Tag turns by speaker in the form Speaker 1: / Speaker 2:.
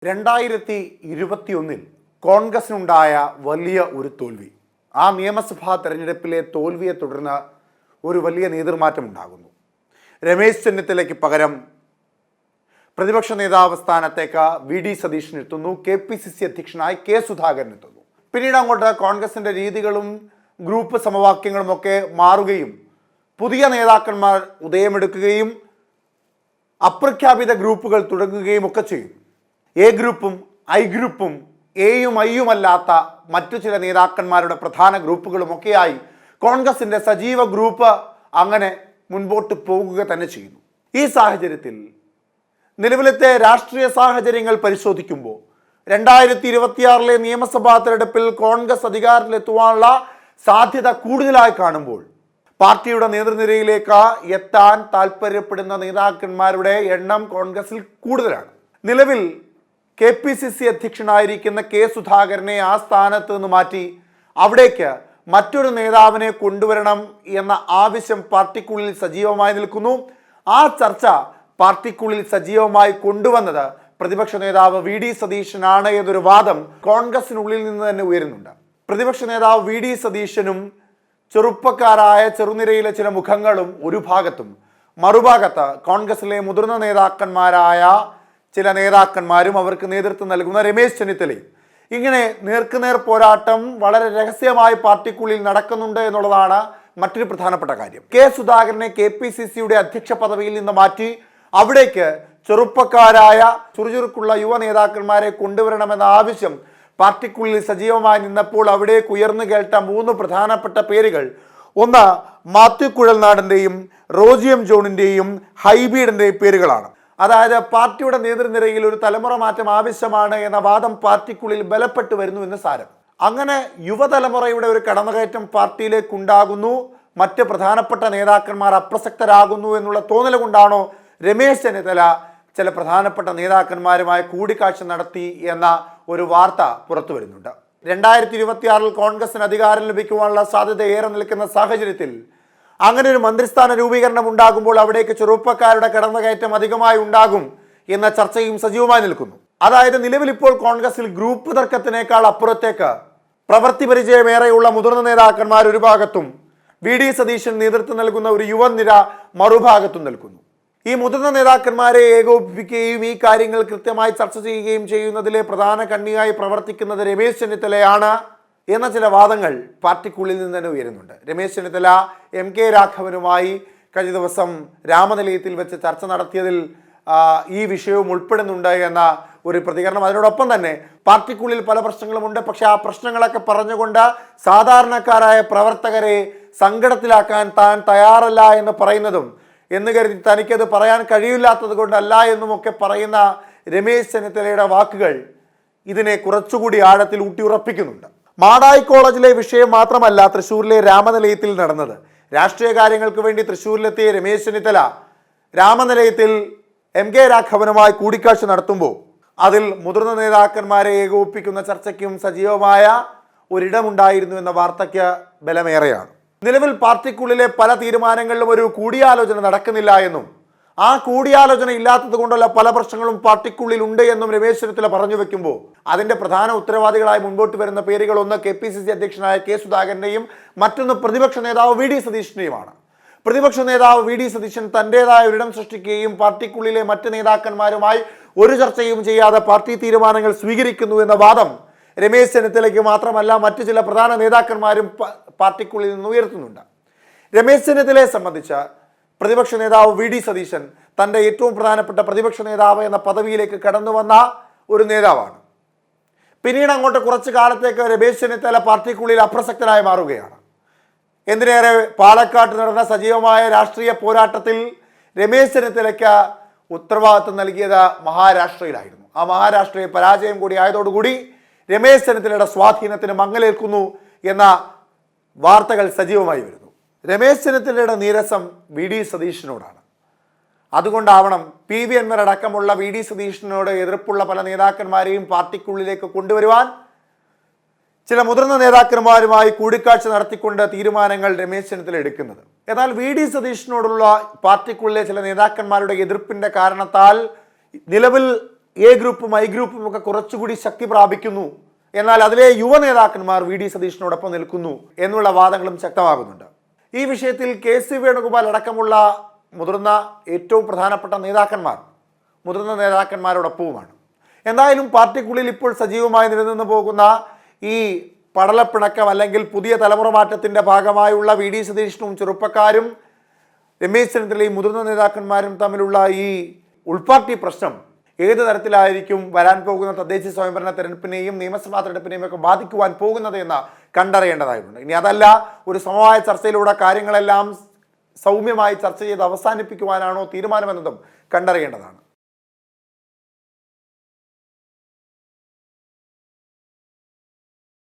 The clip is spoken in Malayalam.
Speaker 1: 2021 കോൺഗ്രസിനുണ്ടായ വലിയ ഒരു തോൽവി. ആ നിയമസഭാ തെരഞ്ഞെടുപ്പിലെ തോൽവിയെ തുടർന്ന് ഒരു വലിയ നേതൃമാറ്റം ഉണ്ടാകുന്നു. രമേശ് ചെന്നിത്തലയ്ക്ക് പകരം പ്രതിപക്ഷ നേതാവ് സ്ഥാനത്തേക്ക് വി ഡി സതീശൻ എത്തുന്നു. KPCC അധ്യക്ഷനായി K സുധാകരൻ എത്തുന്നു. പിന്നീട് അങ്ങോട്ട് കോൺഗ്രസിൻ്റെ രീതികളും ഗ്രൂപ്പ് സമവാക്യങ്ങളും ഒക്കെ മാറുകയും പുതിയ നേതാക്കന്മാർ ഉദയമെടുക്കുകയും അപ്രഖ്യാപിത ഗ്രൂപ്പുകൾ തുടങ്ങുകയും ഒക്കെ ചെയ്യും. എ ഗ്രൂപ്പും ഐ ഗ്രൂപ്പും എയും ഐയും അല്ലാത്ത മറ്റു ചില നേതാക്കന്മാരുടെ പ്രധാന ഗ്രൂപ്പുകളുമൊക്കെയായി കോൺഗ്രസിൻ്റെ സജീവ ഗ്രൂപ്പ് അങ്ങനെ മുൻപോട്ട് പോകുക തന്നെ ചെയ്യുന്നു. ഈ സാഹചര്യത്തിൽ നിലവിലത്തെ രാഷ്ട്രീയ സാഹചര്യങ്ങൾ പരിശോധിക്കുമ്പോൾ 2026 നിയമസഭാ തെരഞ്ഞെടുപ്പിൽ കോൺഗ്രസ് അധികാരത്തിലെത്തുവാനുള്ള സാധ്യത കൂടുതലായി കാണുമ്പോൾ പാർട്ടിയുടെ നേതൃനിരയിലേക്ക് എത്താൻ താല്പര്യപ്പെടുന്ന നേതാക്കന്മാരുടെ എണ്ണം കോൺഗ്രസിൽ കൂടുതലാണ്. നിലവിൽ KPCC അധ്യക്ഷനായിരിക്കുന്ന K സുധാകരനെ ആ സ്ഥാനത്ത് നിന്ന് മാറ്റി അവിടേക്ക് മറ്റൊരു നേതാവിനെ കൊണ്ടുവരണം എന്ന ആവശ്യം പാർട്ടിക്കുള്ളിൽ സജീവമായി നിൽക്കുന്നു. ആ ചർച്ച പാർട്ടിക്കുള്ളിൽ സജീവമായി കൊണ്ടുവന്നത് പ്രതിപക്ഷ നേതാവ് വി ഡി സതീശനാണ് എന്നൊരു വാദം കോൺഗ്രസിനുള്ളിൽ നിന്ന് തന്നെ ഉയരുന്നുണ്ട്. പ്രതിപക്ഷ നേതാവ് വി ഡി സതീശനും ചെറുപ്പക്കാരായ ചെറുനിരയിലെ ചില മുഖങ്ങളും ഒരു ഭാഗത്തും, മറുഭാഗത്ത് കോൺഗ്രസിലെ മുതിർന്ന നേതാക്കന്മാരായ ചില നേതാക്കന്മാരും അവർക്ക് നേതൃത്വം നൽകുന്ന രമേശ് ചെന്നിത്തലയും, ഇങ്ങനെ നേർക്കുനേർ പോരാട്ടം വളരെ രഹസ്യമായി പാർട്ടിക്കുള്ളിൽ നടക്കുന്നുണ്ട് എന്നുള്ളതാണ് മറ്റൊരു പ്രധാനപ്പെട്ട കാര്യം. K സുധാകരനെ KPCCയുടെ അധ്യക്ഷ പദവിയിൽ നിന്ന് മാറ്റി അവിടേക്ക് ചെറുപ്പക്കാരായ ചുറുചുറുക്കുള്ള യുവ നേതാക്കന്മാരെ കൊണ്ടുവരണമെന്ന ആവശ്യം പാർട്ടിക്കുള്ളിൽ സജീവമായി നിന്നപ്പോൾ അവിടേക്ക് ഉയർന്നു കേട്ട 3 പ്രധാനപ്പെട്ട പേരുകൾ, ഒന്ന് മാത്യു കുഴൽനാടൻ്റെയും റോജി എം ജോണിൻ്റെയും ഹൈബീഡിൻ്റെയും പേരുകളാണ്. അതായത് പാർട്ടിയുടെ നേതൃനിരയിൽ ഒരു തലമുറ മാറ്റം ആവശ്യമാണ് എന്ന വാദം പാർട്ടിക്കുള്ളിൽ ബലപ്പെട്ടു വരുന്നു എന്ന് സാരം. അങ്ങനെ യുവതലമുറയുടെ ഒരു കടന്നുകയറ്റം പാർട്ടിയിലേക്ക് ഉണ്ടാകുന്നു, മറ്റ് പ്രധാനപ്പെട്ട നേതാക്കന്മാർ അപ്രസക്തരാകുന്നു എന്നുള്ള തോന്നൽ കൊണ്ടാണോ രമേശ് ചെന്നിത്തല ചില പ്രധാനപ്പെട്ട നേതാക്കന്മാരുമായി കൂടിക്കാഴ്ച നടത്തി എന്ന ഒരു വാർത്ത പുറത്തു വരുന്നുണ്ട്. 2026 കോൺഗ്രസിന് അധികാരം ലഭിക്കുവാനുള്ള സാധ്യത ഏറെ നിൽക്കുന്ന സാഹചര്യത്തിൽ അങ്ങനെ ഒരു മന്ത്രിസ്ഥാന രൂപീകരണം ഉണ്ടാകുമ്പോൾ അവിടേക്ക് ചെറുപ്പക്കാരുടെ കടന്നുകയറ്റം അധികമായി ഉണ്ടാകും എന്ന ചർച്ചയും സജീവമായി നിൽക്കുന്നു. അതായത് നിലവിൽ ഇപ്പോൾ കോൺഗ്രസിൽ ഗ്രൂപ്പ് തർക്കത്തിനേക്കാൾ അപ്പുറത്തേക്ക് പ്രവൃത്തി പരിചയമേറെയുള്ള മുതിർന്ന നേതാക്കന്മാർ ഒരു ഭാഗത്തും വി ഡി സതീശൻ നേതൃത്വം നൽകുന്ന ഒരു യുവനിര മറുഭാഗത്തും നിൽക്കുന്നു. ഈ മുതിർന്ന നേതാക്കന്മാരെ ഏകോപിപ്പിക്കുകയും ഈ കാര്യങ്ങൾ കൃത്യമായി ചർച്ച ചെയ്യുകയും ചെയ്യുന്നതിലെ പ്രധാന കണ്ണിയായി പ്രവർത്തിക്കുന്നത് രമേശ് ചെന്നിത്തലയാണ് എന്ന ചില വാദങ്ങൾ പാർട്ടിക്കുള്ളിൽ നിന്ന് തന്നെ ഉയരുന്നുണ്ട്. രമേശ് ചെന്നിത്തല MK രാഘവനുമായി കഴിഞ്ഞ ദിവസം രാമനിലയത്തിൽ വെച്ച് ചർച്ച നടത്തിയതിൽ ഈ വിഷയവും ഉൾപ്പെടുന്നുണ്ട് എന്ന ഒരു പ്രതികരണം. അതിനോടൊപ്പം തന്നെ പാർട്ടിക്കുള്ളിൽ പല പ്രശ്നങ്ങളുമുണ്ട്, പക്ഷെ ആ പ്രശ്നങ്ങളൊക്കെ പറഞ്ഞുകൊണ്ട് സാധാരണക്കാരായ പ്രവർത്തകരെ സങ്കടത്തിലാക്കാൻ താൻ തയ്യാറല്ല എന്ന് പറയുന്നതും, എന്ന് കരുതി തനിക്കത് പറയാൻ കഴിയില്ലാത്തത് കൊണ്ടല്ല എന്നുമൊക്കെ പറയുന്ന രമേശ് ചെന്നിത്തലയുടെ വാക്കുകൾ ഇതിനെ കുറച്ചുകൂടി ആഴത്തിൽ ഊട്ടിയുറപ്പിക്കുന്നുണ്ട്. മാടായി കോളേജിലെ വിഷയം മാത്രമല്ല തൃശ്ശൂരിലെ രാമനിലയത്തിൽ നടന്നത്. രാഷ്ട്രീയ കാര്യങ്ങൾക്ക് വേണ്ടി തൃശ്ശൂരിലെത്തിയ രമേശ് ചെന്നിത്തല രാമനിലയത്തിൽ MK രാഘവനുമായി കൂടിക്കാഴ്ച നടത്തുമ്പോൾ അതിൽ മുതിർന്ന നേതാക്കന്മാരെ ഏകോപിപ്പിക്കുന്ന ചർച്ചയ്ക്കും സജീവമായ ഒരിടമുണ്ടായിരുന്നു എന്ന വാർത്തയ്ക്ക് ബലമേറെയാണ്. നിലവിൽ പാർട്ടിക്കുള്ളിലെ പല തീരുമാനങ്ങളിലും ഒരു കൂടിയാലോചന നടക്കുന്നില്ല എന്നും ആ കൂടിയാലോചന ഇല്ലാത്തത് കൊണ്ടുള്ള പല പ്രശ്നങ്ങളും പാർട്ടിക്കുള്ളിൽ ഉണ്ട് എന്നും രമേശ് ചെന്നിത്തല പറഞ്ഞു വെക്കുമ്പോൾ അതിൻ്റെ പ്രധാന ഉത്തരവാദികളായി മുൻപോട്ട് വരുന്ന പേരുകൾ ഒന്ന് KPCC അധ്യക്ഷനായ K സുധാകരൻ്റെയും മറ്റൊന്ന് പ്രതിപക്ഷ നേതാവ് വി ഡി സതീശൻ്റെയുമാണ്. പ്രതിപക്ഷ നേതാവ് വി ഡി സതീശൻ തൻ്റെതായ ഒരിടം സൃഷ്ടിക്കുകയും പാർട്ടിക്കുള്ളിലെ മറ്റ് നേതാക്കന്മാരുമായി ഒരു ചർച്ചയും ചെയ്യാതെ പാർട്ടി തീരുമാനങ്ങൾ സ്വീകരിക്കുന്നു എന്ന വാദം രമേശ് ചെന്നിത്തലയ്ക്ക് മാത്രമല്ല മറ്റു ചില പ്രധാന നേതാക്കന്മാരും പാർട്ടിക്കുള്ളിൽ നിന്ന് ഉയർത്തുന്നുണ്ട്. രമേശ് ചെന്നിത്തലയെ സംബന്ധിച്ച് പ്രതിപക്ഷ നേതാവ് വി ഡി സതീശൻ തൻ്റെ ഏറ്റവും പ്രധാനപ്പെട്ട പ്രതിപക്ഷ നേതാവ് എന്ന പദവിയിലേക്ക് കടന്നു വന്ന ഒരു നേതാവാണ്. പിന്നീട് അങ്ങോട്ട് കുറച്ചു കാലത്തേക്ക് രമേശ് ചെന്നിത്തല പാർട്ടിക്കുള്ളിൽ അപ്രസക്തനായി മാറുകയാണ്. എന്തിനേറെ പാലക്കാട്ട് നടന്ന സജീവമായ രാഷ്ട്രീയ പോരാട്ടത്തിൽ രമേശ് ചെന്നിത്തലയ്ക്ക് ഉത്തരവാദിത്വം നൽകിയത് മഹാരാഷ്ട്രയിലായിരുന്നു. ആ മഹാരാഷ്ട്രയിൽ പരാജയം കൂടി ആയതോടുകൂടി രമേശ് ചെന്നിത്തലയുടെ സ്വാധീനത്തിന് മങ്ങലേൽക്കുന്നു എന്ന വാർത്തകൾ സജീവമായി വരുന്നു. രമേശ് ചെന്നിത്തലയുടെ നീരസം വി ഡി സതീശനോടാണ്. അതുകൊണ്ടാവണം PV അൻവർ അടക്കമുള്ള വി ഡി സതീശനോട് എതിർപ്പുള്ള പല നേതാക്കന്മാരെയും പാർട്ടിക്കുള്ളിലേക്ക് കൊണ്ടുവരുവാൻ ചില മുതിർന്ന നേതാക്കന്മാരുമായി കൂടിക്കാഴ്ച നടത്തിക്കൊണ്ട് തീരുമാനങ്ങൾ രമേശ് ചെന്നിത്തല എടുക്കുന്നത്. എന്നാൽ വി ഡി സതീശനോടുള്ള പാർട്ടിക്കുള്ളിലെ ചില നേതാക്കന്മാരുടെ എതിർപ്പിൻ്റെ കാരണത്താൽ നിലവിൽ എ ഗ്രൂപ്പും ഐ ഗ്രൂപ്പും ഒക്കെ കുറച്ചുകൂടി ശക്തി പ്രാപിക്കുന്നു, എന്നാൽ അതിലെ യുവ നേതാക്കന്മാർ വി ഡി സതീഷിനോടൊപ്പം നിൽക്കുന്നു എന്നുള്ള വാദങ്ങളും ശക്തമാകുന്നുണ്ട്. ഈ വിഷയത്തിൽ കെ സി വേണുഗോപാൽ അടക്കമുള്ള മുതിർന്ന ഏറ്റവും പ്രധാനപ്പെട്ട മുതിർന്ന നേതാക്കന്മാരോടൊപ്പവുമാണ്. എന്തായാലും പാർട്ടിക്കുള്ളിൽ ഇപ്പോൾ സജീവമായി നിലനിന്ന് പോകുന്ന ഈ പടലപ്പിണക്കം അല്ലെങ്കിൽ പുതിയ തലമുറ മാറ്റത്തിൻ്റെ ഭാഗമായുള്ള വി ഡി സതീഷിനും ചെറുപ്പക്കാരും രമേശ് ചെന്നിത്തലയും മുതിർന്ന നേതാക്കന്മാരും തമ്മിലുള്ള ഈ ഉൾപാർട്ടി പ്രശ്നം ഏത് തരത്തിലായിരിക്കും വരാൻ പോകുന്ന തദ്ദേശ സ്വയംഭരണ തെരഞ്ഞെടുപ്പിനെയും നിയമസഭാ തെരഞ്ഞെടുപ്പിനെയും ഒക്കെ ബാധിക്കുവാൻ പോകുന്നത് എന്ന് കണ്ടറിയേണ്ടതായിട്ടുണ്ട്. ഇനി അതല്ല, ഒരു സമവായ ചർച്ചയിലൂടെ കാര്യങ്ങളെല്ലാം സൗമ്യമായി ചർച്ച ചെയ്ത് അവസാനിപ്പിക്കുവാനാണോ തീരുമാനമെന്നതും കണ്ടറിയേണ്ടതാണ്.